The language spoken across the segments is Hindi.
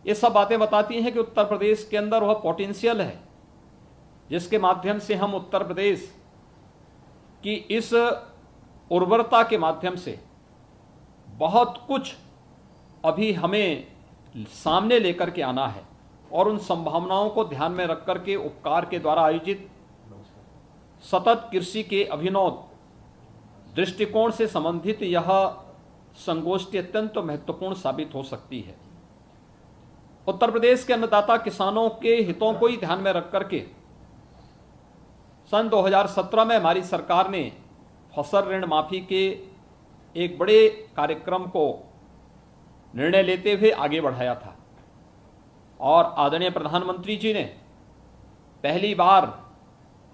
ये सब बातें बताती हैं कि उत्तर प्रदेश के अंदर वह पोटेंशियल है जिसके माध्यम से हम उत्तर प्रदेश की इस उर्वरता के माध्यम से बहुत कुछ अभी हमें सामने लेकर के आना है और उन संभावनाओं को ध्यान में रख करके उपकार के द्वारा आयोजित सतत कृषि के अभिनव दृष्टिकोण से संबंधित यह संगोष्ठी अत्यंत महत्वपूर्ण साबित हो सकती है। उत्तर प्रदेश के अन्नदाता किसानों के हितों को ही ध्यान में रख करके सन 2017 में हमारी सरकार ने फसल ऋण माफी के एक बड़े कार्यक्रम को निर्णय लेते हुए आगे बढ़ाया था और आदरणीय प्रधानमंत्री जी ने पहली बार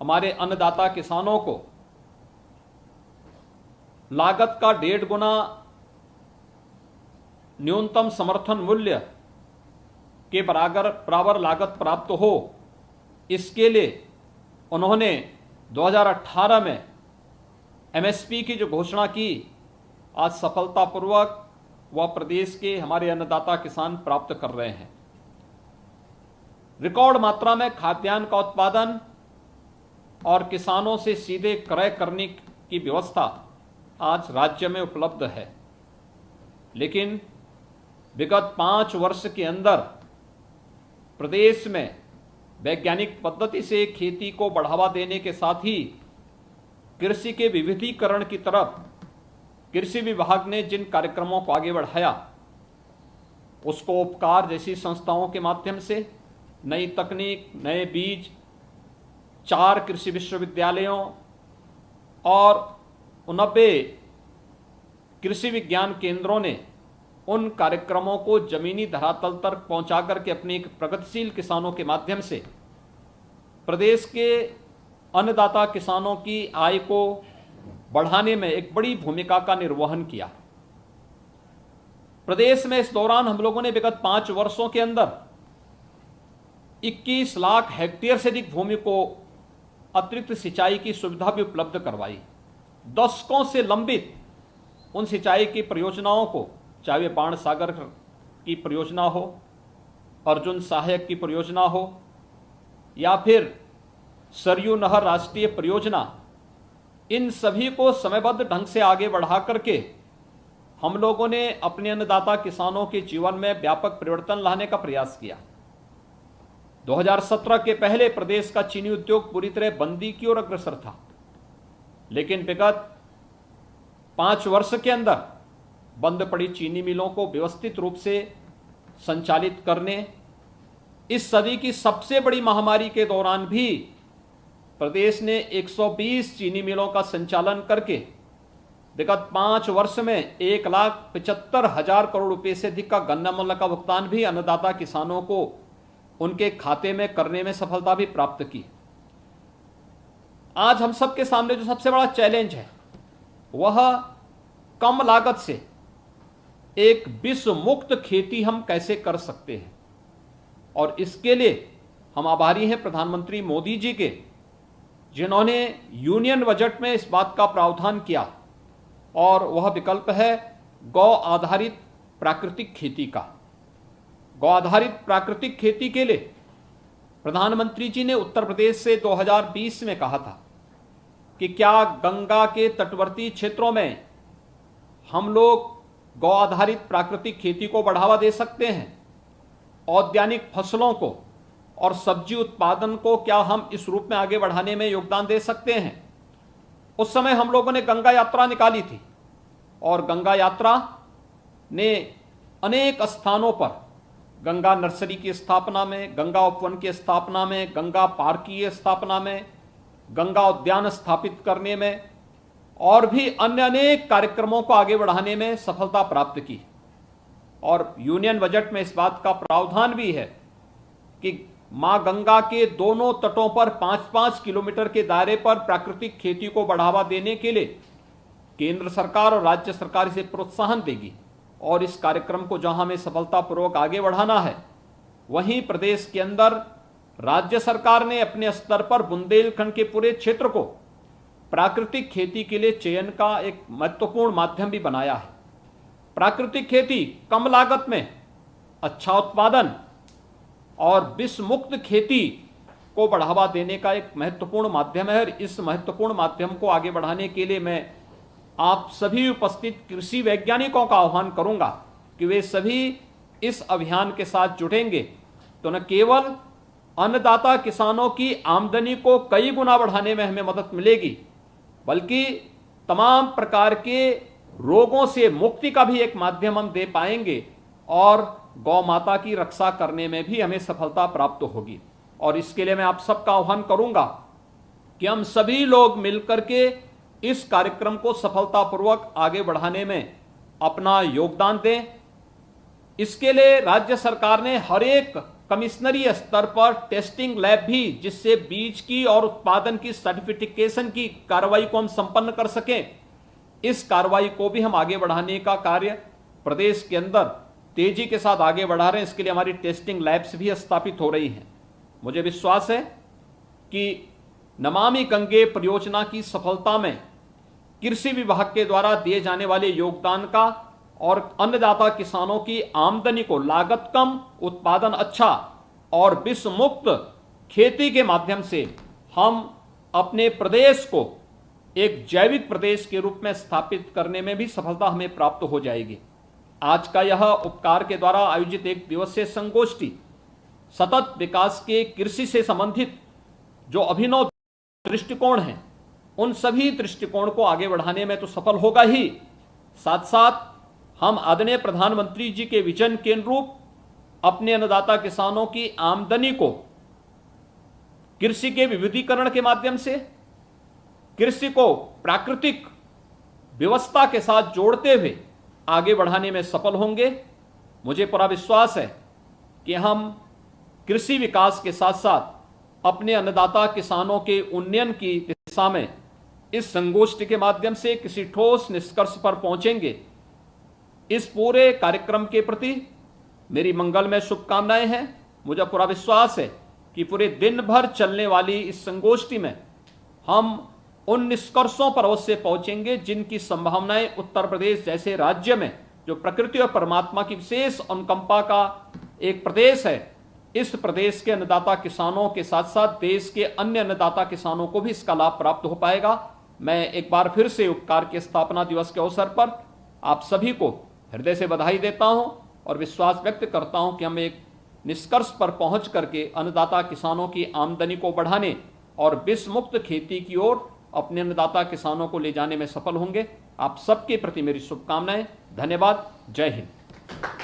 हमारे अन्नदाता किसानों को लागत का 1.5 गुना न्यूनतम समर्थन मूल्य के बराबर लागत प्राप्त हो, इसके लिए उन्होंने 2018 में एमएसपी की जो घोषणा की, आज सफलतापूर्वक वह प्रदेश के हमारे अन्नदाता किसान प्राप्त कर रहे हैं। रिकॉर्ड मात्रा में खाद्यान्न का उत्पादन और किसानों से सीधे क्रय करने की व्यवस्था आज राज्य में उपलब्ध है, लेकिन विगत 5 वर्ष के अंदर प्रदेश में वैज्ञानिक पद्धति से खेती को बढ़ावा देने के साथ ही कृषि के विविधीकरण की तरफ कृषि विभाग ने जिन कार्यक्रमों को आगे बढ़ाया, उसको उपकार जैसी संस्थाओं के माध्यम से नई तकनीक, नए बीज, 4 कृषि विश्वविद्यालयों और 90 कृषि विज्ञान केंद्रों ने उन कार्यक्रमों को जमीनी धरातल तक पहुंचा करके अपने एक प्रगतिशील किसानों के माध्यम से प्रदेश के अन्नदाता किसानों की आय को बढ़ाने में एक बड़ी भूमिका का निर्वहन किया। प्रदेश में इस दौरान हम लोगों ने विगत 5 वर्षों के अंदर 21 लाख हेक्टेयर से अधिक भूमि को अतिरिक्त सिंचाई की सुविधा भी उपलब्ध करवाई। दशकों से लंबित उन सिंचाई की परियोजनाओं को, चाहे वे बाण सागर की परियोजना हो, अर्जुन सहायक की परियोजना हो या फिर सरयू नहर राष्ट्रीय परियोजना, इन सभी को समयबद्ध ढंग से आगे बढ़ा करके हम लोगों ने अपने अन्नदाता किसानों के जीवन में व्यापक परिवर्तन लाने का प्रयास किया। 2017 के पहले प्रदेश का चीनी उद्योग पूरी तरह बंदी की ओर अग्रसर था, लेकिन विगत 5 वर्ष के अंदर बंद पड़ी चीनी मिलों को व्यवस्थित रूप से संचालित करने, इस सदी की सबसे बड़ी महामारी के दौरान भी प्रदेश ने 120 चीनी मिलों का संचालन करके विगत 5 वर्ष में 1,75,000 करोड़ रुपए से अधिक का गन्ना मूल्य का भुगतान भी अन्नदाता किसानों को उनके खाते में करने में सफलता भी प्राप्त की। आज हम सबके सामने जो सबसे बड़ा चैलेंज है वह कम लागत से एक विश्व मुक्त खेती हम कैसे कर सकते हैं, और इसके लिए हम आभारी हैं प्रधानमंत्री मोदी जी के, जिन्होंने यूनियन बजट में इस बात का प्रावधान किया और वह विकल्प है गौ आधारित प्राकृतिक खेती का। गौ आधारित प्राकृतिक खेती के लिए प्रधानमंत्री जी ने उत्तर प्रदेश से 2020 में कहा था कि क्या गंगा के तटवर्ती क्षेत्रों में हम लोग गौ आधारित प्राकृतिक खेती को बढ़ावा दे सकते हैं, औद्यानिक फसलों को और सब्जी उत्पादन को क्या हम इस रूप में आगे बढ़ाने में योगदान दे सकते हैं। उस समय हम लोगों ने गंगा यात्रा निकाली थी और गंगा यात्रा ने अनेक स्थानों पर गंगा नर्सरी की स्थापना में, गंगा उपवन की स्थापना में, गंगा पार्क की स्थापना में, गंगा उद्यान स्थापित करने में और भी अन्य अनेक कार्यक्रमों को आगे बढ़ाने में सफलता प्राप्त की। और यूनियन बजट में इस बात का प्रावधान भी है कि मां गंगा के दोनों तटों पर 5-5 किलोमीटर के दायरे पर प्राकृतिक खेती को बढ़ावा देने के लिए केंद्र सरकार और राज्य सरकार इसे प्रोत्साहन देगी। और इस कार्यक्रम को जहां हमें सफलतापूर्वक आगे बढ़ाना है, वहीं प्रदेश के अंदर राज्य सरकार ने अपने स्तर पर बुंदेलखंड के पूरे क्षेत्र को प्राकृतिक खेती के लिए चयन का एक महत्वपूर्ण माध्यम भी बनाया है। प्राकृतिक खेती कम लागत में अच्छा उत्पादन और विष मुक्त खेती को बढ़ावा देने का एक महत्वपूर्ण माध्यम है। और इस महत्वपूर्ण माध्यम को आगे बढ़ाने के लिए मैं आप सभी उपस्थित कृषि वैज्ञानिकों का आह्वान करूंगा कि वे सभी इस अभियान के साथ जुटेंगे तो न केवल अन्नदाता किसानों की आमदनी को कई गुना बढ़ाने में हमें मदद मिलेगी, बल्कि तमाम प्रकार के रोगों से मुक्ति का भी एक माध्यम हम दे पाएंगे और गौ माता की रक्षा करने में भी हमें सफलता प्राप्त होगी। और इसके लिए मैं आप सबका आह्वान करूंगा कि हम सभी लोग मिलकर के इस कार्यक्रम को सफलतापूर्वक आगे बढ़ाने में अपना योगदान दें। इसके लिए राज्य सरकार ने हर एक कमिश्नरी स्तर पर टेस्टिंग लैब भी, जिससे बीज की और उत्पादन की सर्टिफिकेशन की कार्रवाई को हम संपन्न कर सकें, इस कार्रवाई को भी हम आगे बढ़ाने का कार्य प्रदेश के अंदर तेजी के साथ आगे बढ़ा रहे हैं। इसके लिए हमारी टेस्टिंग लैब्स भी स्थापित हो रही हैं। मुझे विश्वास है कि नमामि गंगे परियोजना की सफलता में कृषि विभाग के द्वारा दिए जाने वाले योगदान का और अन्नदाता किसानों की आमदनी को लागत कम, उत्पादन अच्छा और विष मुक्त खेती के माध्यम से हम अपने प्रदेश को एक जैविक प्रदेश के रूप में स्थापित करने में भी सफलता हमें प्राप्त हो जाएगी। आज का यह उपकार के द्वारा आयोजित एक दिवसीय संगोष्ठी सतत विकास के कृषि से संबंधित जो अभिनव दृष्टिकोण हैं, उन सभी दृष्टिकोण को आगे बढ़ाने में तो सफल होगा ही, साथ साथ हम आदरणीय प्रधानमंत्री जी के विजन के अनुरूप अपने अन्नदाता किसानों की आमदनी को कृषि के विविधीकरण के माध्यम से, कृषि को प्राकृतिक व्यवस्था के साथ जोड़ते हुए आगे बढ़ाने में सफल होंगे। मुझे पूरा विश्वास है कि हम कृषि विकास के साथ साथ अपने अन्नदाता किसानों के उन्नयन की दिशा में इस संगोष्ठी के माध्यम से किसी ठोस निष्कर्ष पर पहुंचेंगे। इस पूरे कार्यक्रम के प्रति मेरी मंगलमय शुभकामनाएं हैं। मुझे पूरा विश्वास है कि पूरे दिन भर चलने वाली इस संगोष्ठी में हम उन निष्कर्षों पर अवश्य पहुंचेंगे जिनकी संभावनाएं उत्तर प्रदेश जैसे राज्य में, जो प्रकृति और परमात्मा की विशेष अनुकंपा का एक प्रदेश है, इस प्रदेश के अन्नदाता किसानों के साथ साथ देश के अन्य अन्नदाता किसानों को भी इसका लाभ प्राप्त हो पाएगा। मैं एक बार फिर से उपकार के स्थापना दिवस के अवसर पर आप सभी को हृदय से बधाई देता हूं और विश्वास व्यक्त करता हूं कि हम एक निष्कर्ष पर पहुंच करके अन्नदाता किसानों की आमदनी को बढ़ाने और विष मुक्त खेती की ओर अपने अन्नदाता किसानों को ले जाने में सफल होंगे। आप सबके प्रति मेरी शुभकामनाएं। धन्यवाद। जय हिंद।